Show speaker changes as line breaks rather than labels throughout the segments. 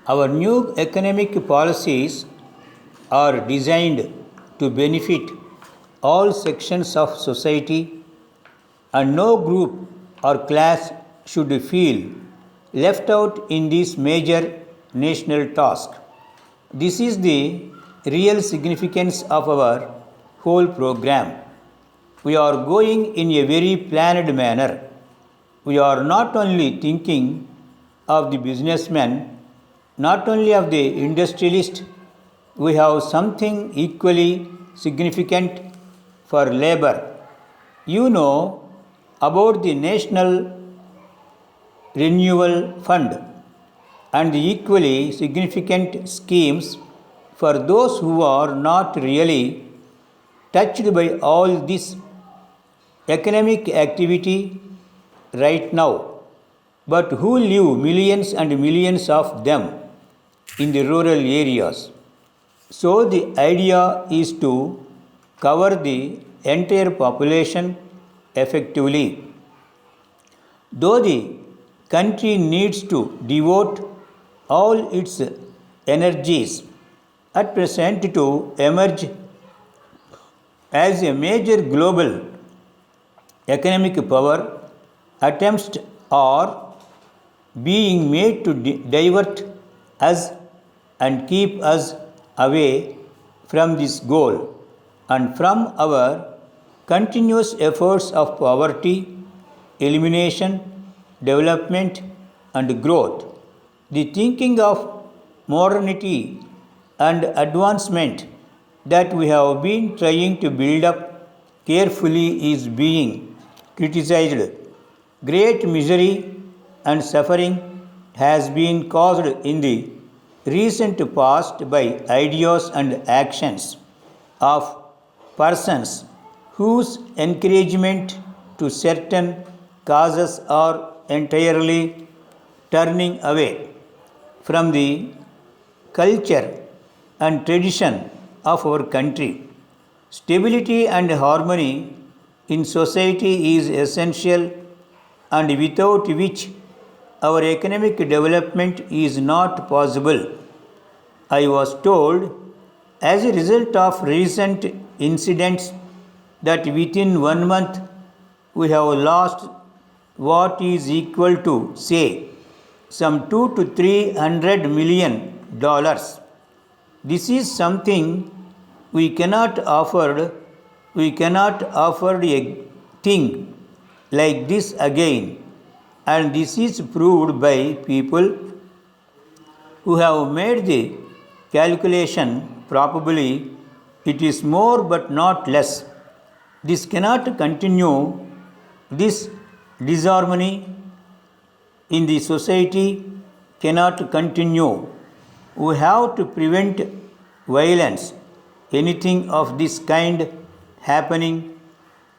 Our new economic policies are designed to benefit all sections of society, and no group or class should feel left out in this major national task. This is the real significance of our whole program. We are going in a very planned manner. We are not only thinking of the businessman, not only of the industrialist, we have something equally significant for labor. You know about the National Renewal Fund and the equally significant schemes for those who are not really touched by all this economic activity right now, but who live millions and millions of them in the rural areas. So the idea is to cover the entire population effectively. Though the country needs to devote all its energies at present to emerge as a major global economic power, attempts are being made to divert us and keep us away from this goal and from our continuous efforts of poverty, elimination, development, and growth. The thinking of modernity and advancement that we have been trying to build up carefully is being criticized. Great misery and suffering has been caused in the recent past by ideas and actions of persons whose encouragement to certain causes are entirely turning away from the culture and tradition of our country. Stability and harmony in society is essential, and without which our economic development is not possible. I was told, as a result of recent incidents, that within 1 month we have lost what is equal to, say, some 2 to 300 million dollars. This is something we cannot afford. We cannot afford a thing like this again, and this is proved by people who have made the calculation. Probably it is more but not less. This cannot continue. This disharmony in the society cannot continue. We have to prevent violence. Anything of this kind happening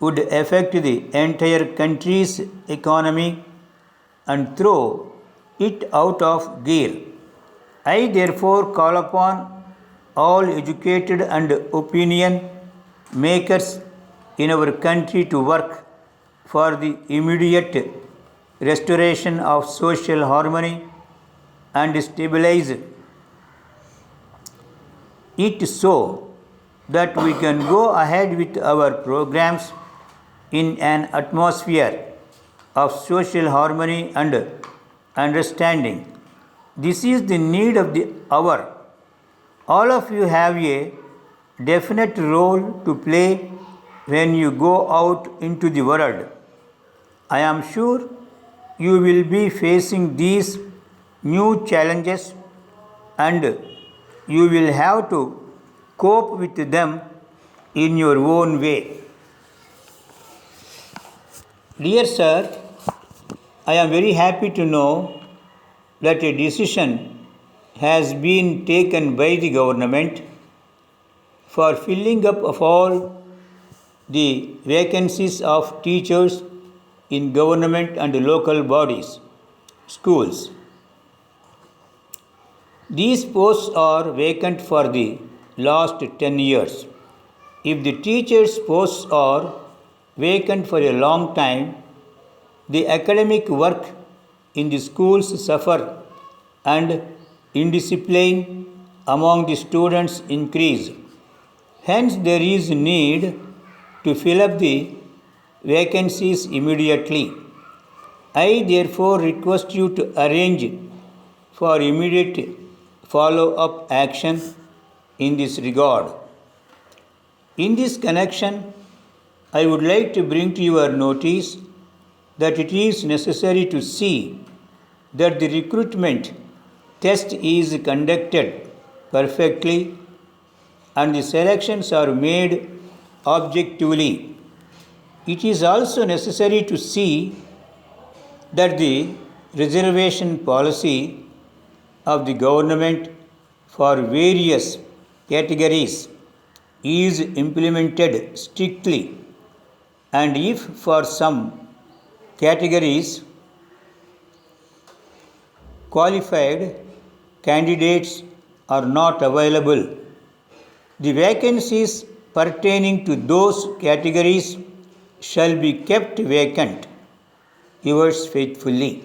would affect the entire country's economy and throw it out of gear. I therefore call upon all educated and opinion makers in our country to work for the immediate restoration of social harmony and stabilize it so that we can go ahead with our programs in an atmosphere of social harmony and understanding. This is the need of the hour. All of you have a definite role to play when you go out into the world. I am sure you will be facing these new challenges and you will have to cope with them in your own way. Dear Sir, I am very happy to know that a decision has been taken by the government for filling up of all the vacancies of teachers in government and local bodies, schools. These posts are vacant for the last 10 years. If the teachers' posts are vacant for a long time, the academic work in the schools suffer and indiscipline among the students increase. Hence, there is need to fill up the vacancies immediately. I therefore request you to arrange for immediate follow-up action in this regard. In this connection, I would like to bring to your notice that it is necessary to see that the recruitment test is conducted perfectly and the selections are made objectively. It is also necessary to see that the reservation policy of the government for various categories is implemented strictly, and if for some categories qualified candidates are not available, the vacancies pertaining to those categories shall be kept vacant. Yours faithfully.